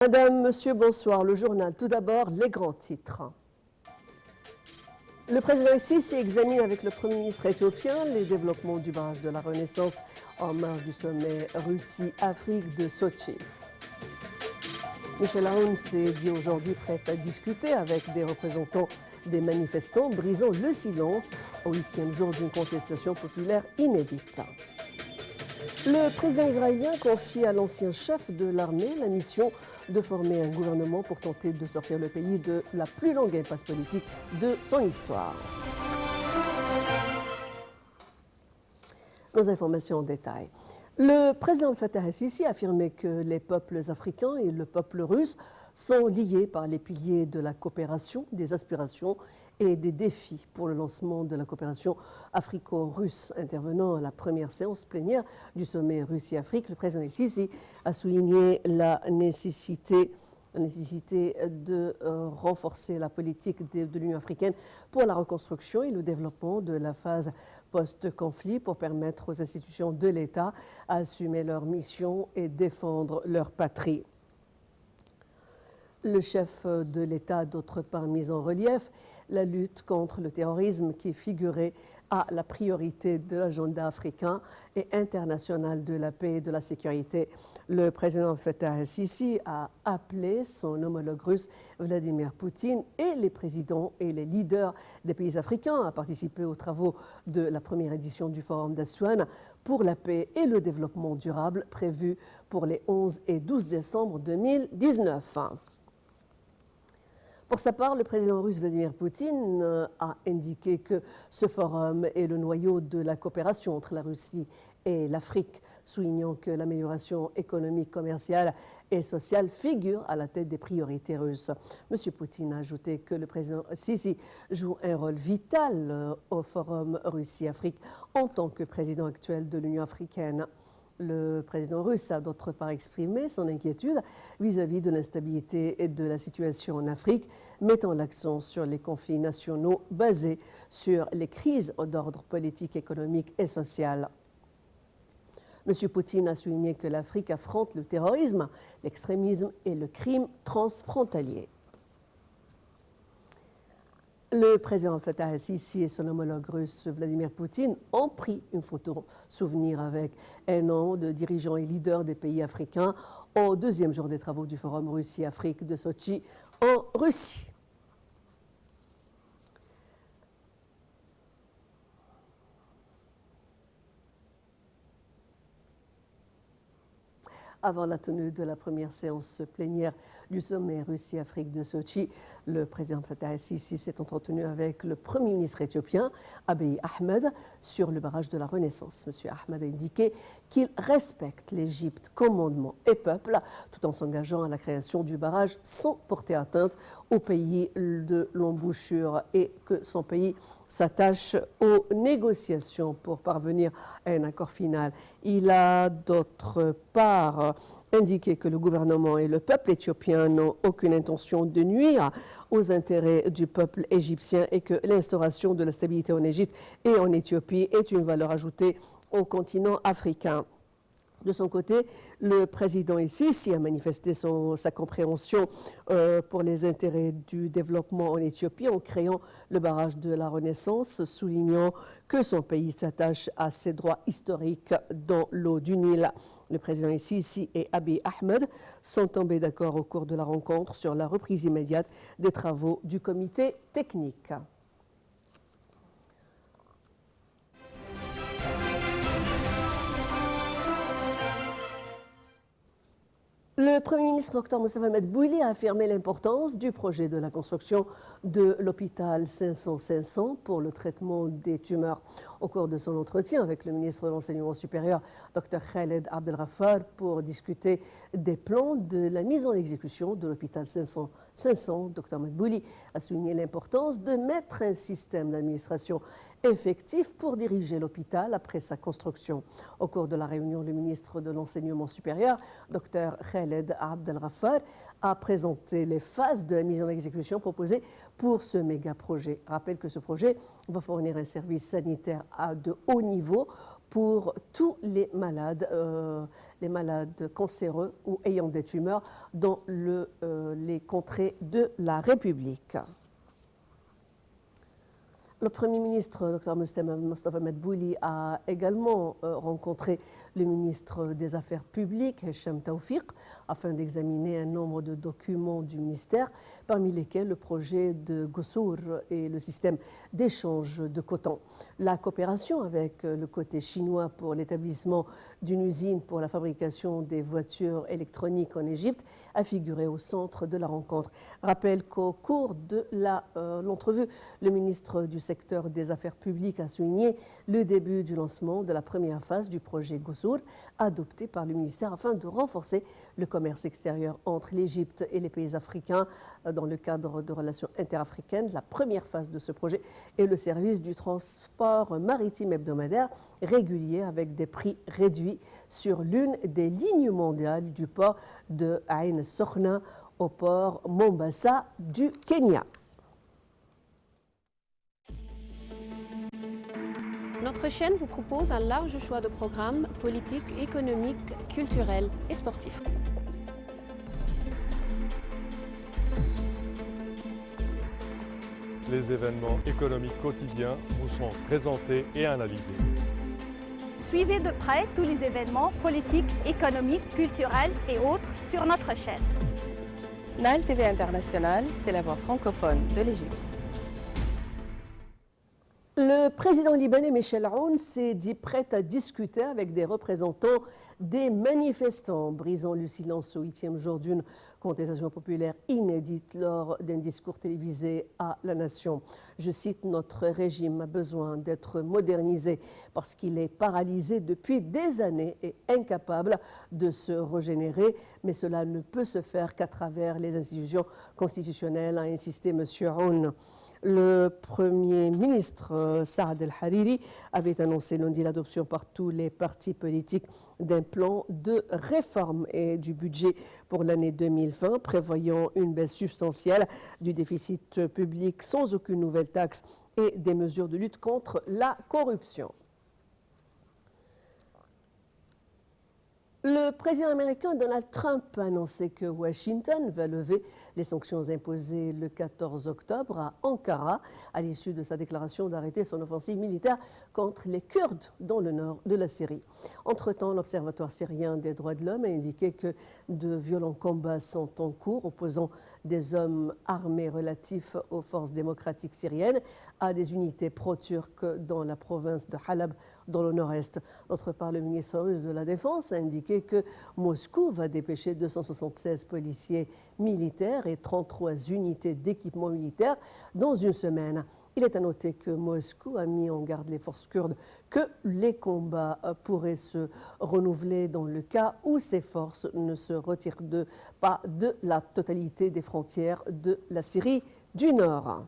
Madame, Monsieur, bonsoir. Le journal. Tout d'abord, les grands titres. Le président Sisi examine avec le Premier ministre éthiopien les développements du barrage de la Renaissance en marge du sommet Russie-Afrique de Sochi. Michel Aoun s'est dit aujourd'hui prêt à discuter avec des représentants des manifestants, brisant le silence au 8e jour d'une contestation populaire inédite. Le président israélien confie à l'ancien chef de l'armée la mission de former un gouvernement pour tenter de sortir le pays de la plus longue impasse politique de son histoire. Nos informations en détail. Le président Fattah el-Sisi a affirmé que les peuples africains et le peuple russe sont liés par les piliers de la coopération, des aspirations et des défis pour le lancement de la coopération africo-russe. Intervenant à la première séance plénière du sommet Russie-Afrique, le président el-Sisi a souligné la nécessité de renforcer la politique de l'Union africaine pour la reconstruction et le développement de la phase post-conflit pour permettre aux institutions de l'État à assumer leur mission et défendre leur patrie. Le chef de l'État a d'autre part mis en relief la lutte contre le terrorisme qui figurait à la priorité de l'agenda africain et international de la paix et de la sécurité. Le président Fattah el-Sisi a appelé son homologue russe Vladimir Poutine et les présidents et les leaders des pays africains à participer aux travaux de la première édition du Forum d'Aswan pour la paix et le développement durable prévu pour les 11 et 12 décembre 2019. Pour sa part, le président russe Vladimir Poutine a indiqué que ce forum est le noyau de la coopération entre la Russie et l'Afrique, soulignant que l'amélioration économique, commerciale et sociale figure à la tête des priorités russes. M. Poutine a ajouté que le président Sisi joue un rôle vital au forum Russie-Afrique en tant que président actuel de l'Union africaine. Le président russe a d'autre part exprimé son inquiétude vis-à-vis de l'instabilité et de la situation en Afrique, mettant l'accent sur les conflits nationaux basés sur les crises d'ordre politique, économique et social. M. Poutine a souligné que l'Afrique affronte le terrorisme, l'extrémisme et le crime transfrontalier. Le président Fattah el-Sisi et son homologue russe Vladimir Poutine ont pris une photo souvenir avec un an de dirigeants et leaders des pays africains au deuxième jour des travaux du Forum Russie-Afrique de Sochi en Russie. Avant la tenue de la première séance plénière du sommet Russie-Afrique de Sochi, le président Fattah el-Sisi s'est entretenu avec le Premier ministre éthiopien, Abiy Ahmed, sur le barrage de la Renaissance. M. Ahmed a indiqué qu'il respecte l'Égypte, commandement et peuple, tout en s'engageant à la création du barrage sans porter atteinte au pays de l'embouchure et que son pays s'attache aux négociations pour parvenir à un accord final. Il a d'autre part indiqué que le gouvernement et le peuple éthiopien n'ont aucune intention de nuire aux intérêts du peuple égyptien et que l'instauration de la stabilité en Égypte et en Éthiopie est une valeur ajoutée au continent africain. De son côté, le président Sisi a manifesté sa compréhension pour les intérêts du développement en Éthiopie en créant le barrage de la Renaissance, soulignant que son pays s'attache à ses droits historiques dans l'eau du Nil. Le président Sisi et Abiy Ahmed sont tombés d'accord au cours de la rencontre sur la reprise immédiate des travaux du comité technique. Le Premier ministre Dr Moussa Mahamat-Bouili a affirmé l'importance du projet de la construction de l'hôpital 500-500 pour le traitement des tumeurs. Au cours de son entretien avec le ministre de l'Enseignement supérieur, Dr Khaled Abdelghafar, pour discuter des plans de la mise en exécution de l'hôpital 500, Dr Mahamat-Bouili a souligné l'importance de mettre un système d'administration effectif pour diriger l'hôpital après sa construction. Au cours de la réunion, le ministre de l'Enseignement supérieur, Dr Khaled Abdelghafar, a présenté les phases de la mise en exécution proposées pour ce méga projet. Rappelle que ce projet va fournir un service sanitaire de haut niveau pour tous les malades cancéreux ou ayant des tumeurs dans les contrées de la République. Le Premier ministre, Dr Mostafa Medbouli, a également rencontré le ministre des Affaires publiques, Hicham Tawfiq, afin d'examiner un nombre de documents du ministère, parmi lesquels le projet de Goussour et le système d'échange de coton. La coopération avec le côté chinois pour l'établissement d'une usine pour la fabrication des voitures électroniques en Égypte a figuré au centre de la rencontre. Rappelle qu'au cours de l'entrevue, le ministre du secteur des affaires publiques a souligné le début du lancement de la première phase du projet Goussour adopté par le ministère afin de renforcer le commerce extérieur entre l'Égypte et les pays africains dans le cadre de relations interafricaines. La première phase de ce projet est le service du transport maritime hebdomadaire régulier avec des prix réduits sur l'une des lignes mondiales du port de Ain Sokhna au port Mombasa du Kenya. Notre chaîne vous propose un large choix de programmes politiques, économiques, culturels et sportifs. Les événements économiques quotidiens vous sont présentés et analysés. Suivez de près tous les événements politiques, économiques, culturels et autres sur notre chaîne. Nile TV International, c'est la voix francophone de l'Égypte. Le président libanais Michel Aoun s'est dit prêt à discuter avec des représentants des manifestants, brisant le silence au 8e jour d'une contestation populaire inédite lors d'un discours télévisé à la nation. Je cite, « Notre régime a besoin d'être modernisé parce qu'il est paralysé depuis des années et incapable de se régénérer, mais cela ne peut se faire qu'à travers les institutions constitutionnelles », a insisté M. Aoun. Le Premier ministre Saad El-Hariri avait annoncé lundi l'adoption par tous les partis politiques d'un plan de réforme et du budget pour l'année 2020, prévoyant une baisse substantielle du déficit public sans aucune nouvelle taxe et des mesures de lutte contre la corruption. Le président américain Donald Trump a annoncé que Washington va lever les sanctions imposées le 14 octobre à Ankara à l'issue de sa déclaration d'arrêter son offensive militaire contre les Kurdes dans le nord de la Syrie. Entre-temps, l'Observatoire syrien des droits de l'homme a indiqué que de violents combats sont en cours opposant des hommes armés relatifs aux forces démocratiques syriennes à des unités pro-turques dans la province de Halab dans le nord-est. D'autre part, le ministre russe de la Défense a indiqué que Moscou va dépêcher 276 policiers militaires et 33 unités d'équipement militaire dans une semaine. Il est à noter que Moscou a mis en garde les forces kurdes que les combats pourraient se renouveler dans le cas où ces forces ne se retirent pas de la totalité des frontières de la Syrie du Nord.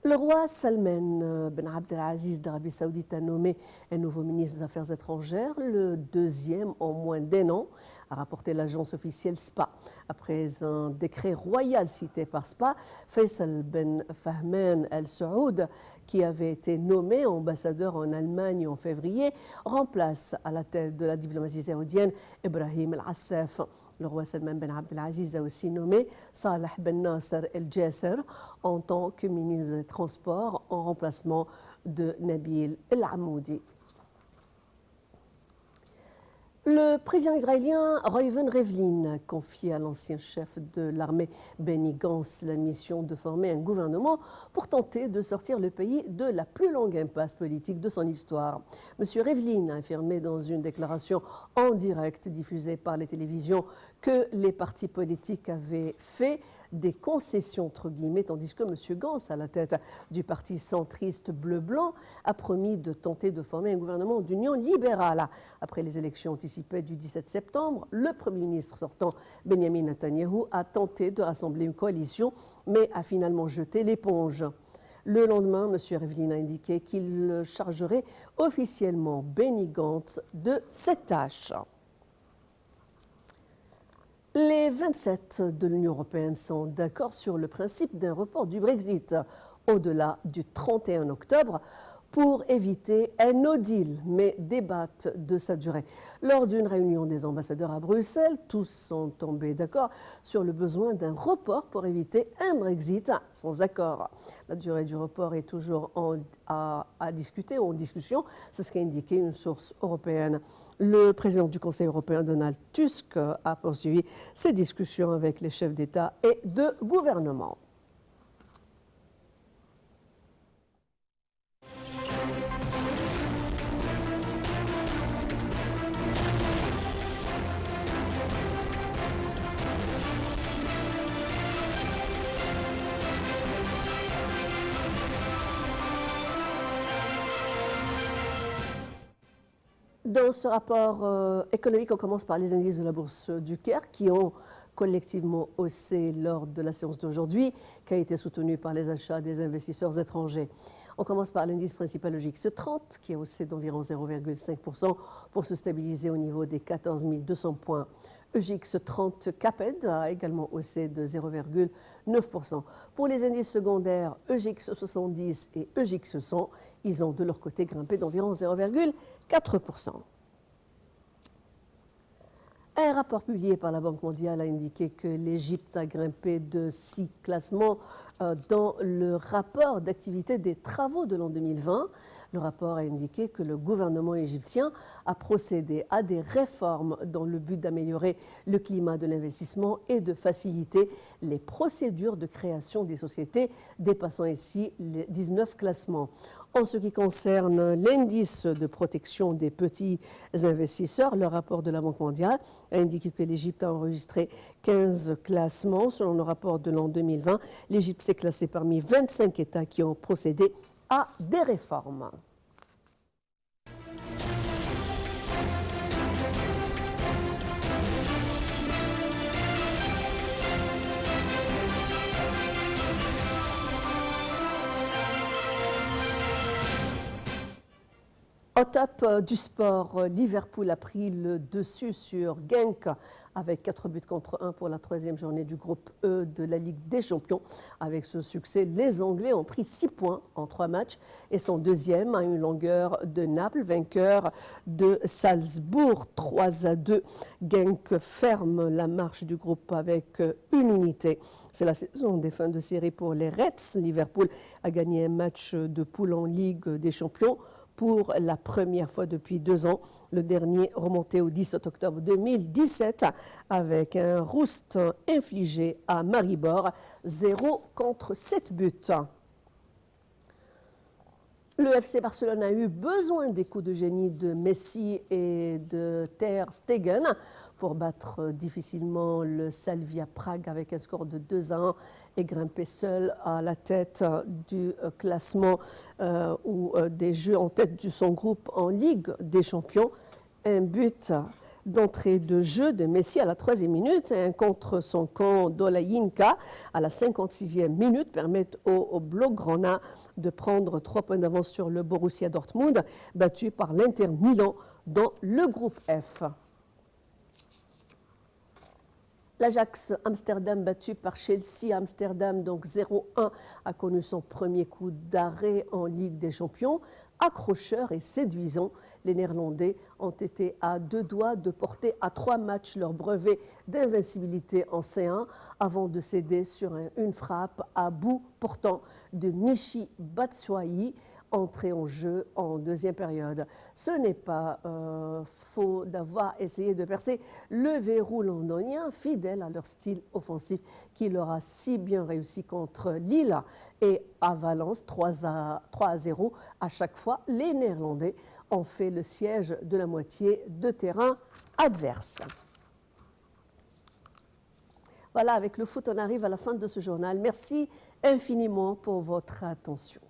Le roi Salman Ben Abdelaziz d'Arabie Saoudite a nommé un nouveau ministre des Affaires étrangères, le deuxième en moins d'1 an, a rapporté l'agence officielle SPA. Après un décret royal cité par SPA, Faisal Ben Fahman Al Saoud, qui avait été nommé ambassadeur en Allemagne en février, remplace à la tête de la diplomatie saoudienne Ibrahim Al-Assaf. Le roi Salman Ben Abdelaziz a aussi nommé Salah Ben Nasser El-Jasser en tant que ministre des Transports en remplacement de Nabil El-Amoudi. Le président israélien Reuven Rivlin a confié à l'ancien chef de l'armée Benny Gantz la mission de former un gouvernement pour tenter de sortir le pays de la plus longue impasse politique de son histoire. M. Rivlin a affirmé dans une déclaration en direct diffusée par les télévisions que les partis politiques avaient fait des concessions entre guillemets, tandis que M. Gantz, à la tête du parti centriste bleu-blanc, a promis de tenter de former un gouvernement d'union libérale. Après les élections anticipées du 17 septembre, le Premier ministre sortant Benjamin Netanyahou a tenté de rassembler une coalition, mais a finalement jeté l'éponge. Le lendemain, M. Rivlin a indiqué qu'il chargerait officiellement Benny Gantz de cette tâche. Les 27 de l'Union européenne sont d'accord sur le principe d'un report du Brexit au-delà du 31 octobre pour éviter un no deal, mais débattent de sa durée. Lors d'une réunion des ambassadeurs à Bruxelles, tous sont tombés d'accord sur le besoin d'un report pour éviter un Brexit sans accord. La durée du report est toujours à discuter ou en discussion, c'est ce qu'a indiqué une source européenne. Le président du Conseil européen, Donald Tusk, a poursuivi ses discussions avec les chefs d'État et de gouvernement. Dans ce rapport économique, on commence par les indices de la bourse du Caire qui ont collectivement haussé lors de la séance d'aujourd'hui, qui a été soutenue par les achats des investisseurs étrangers. On commence par l'indice principal, le GX30, qui a haussé d'environ 0,5% pour se stabiliser au niveau des 14 200 points. EGX30 Caped a également haussé de 0,9%. Pour les indices secondaires EGX70 et EGX100, ils ont de leur côté grimpé d'environ 0,4%. Un rapport publié par la Banque mondiale a indiqué que l'Égypte a grimpé de 6 classements dans le rapport d'activité des travaux de l'an 2020. Le rapport a indiqué que le gouvernement égyptien a procédé à des réformes dans le but d'améliorer le climat de l'investissement et de faciliter les procédures de création des sociétés, dépassant ici les 19 classements. En ce qui concerne l'indice de protection des petits investisseurs, le rapport de la Banque mondiale a indiqué que l'Égypte a enregistré 15 classements. Selon le rapport de l'an 2020, l'Égypte s'est classée parmi 25 États qui ont procédé à des réformes. Au top du sport, Liverpool a pris le dessus sur Genk avec 4 buts contre 1 pour la 3e journée du groupe E de la Ligue des Champions. Avec ce succès, les Anglais ont pris 6 points en 3 matchs et sont deuxième à une longueur de Naples, vainqueur de Salzbourg 3-2. Genk ferme la marche du groupe avec une unité. C'est la saison des fins de série pour les Reds. Liverpool a gagné un match de poule en Ligue des Champions pour la première fois depuis 2 ans. Le dernier remonté au 17 octobre 2017 avec un rouste infligé à Maribor, 0-7 buts. Le FC Barcelone a eu besoin des coups de génie de Messi et de Ter Stegen pour battre difficilement le Slavia Prague avec un score de 2-1 et grimper seul à la tête du classement ou des jeux en tête de son groupe en Ligue des Champions. Un but d'entrée de jeu de Messi à la 3e minute et un contre son camp d'Olayinka à la 56e minute permettent au Blaugrana de prendre 3 points d'avance sur le Borussia Dortmund, battu par l'Inter Milan dans le groupe F. L'Ajax Amsterdam battu par Chelsea Amsterdam, donc 0-1, a connu son premier coup d'arrêt en Ligue des Champions. Accrocheurs et séduisants, les Néerlandais ont été à 2 doigts de porter à 3 matchs leur brevet d'invincibilité en C1 avant de céder sur une frappe à bout portant de Michy Batshuayi, entré en jeu en 2e période. Ce n'est pas faux d'avoir essayé de percer le verrou londonien, fidèle à leur style offensif qui leur a si bien réussi contre Lille et à Valence 3-0. À chaque fois, les Néerlandais ont fait le siège de la moitié de terrain adverse. Voilà, avec le foot, on arrive à la fin de ce journal. Merci infiniment pour votre attention.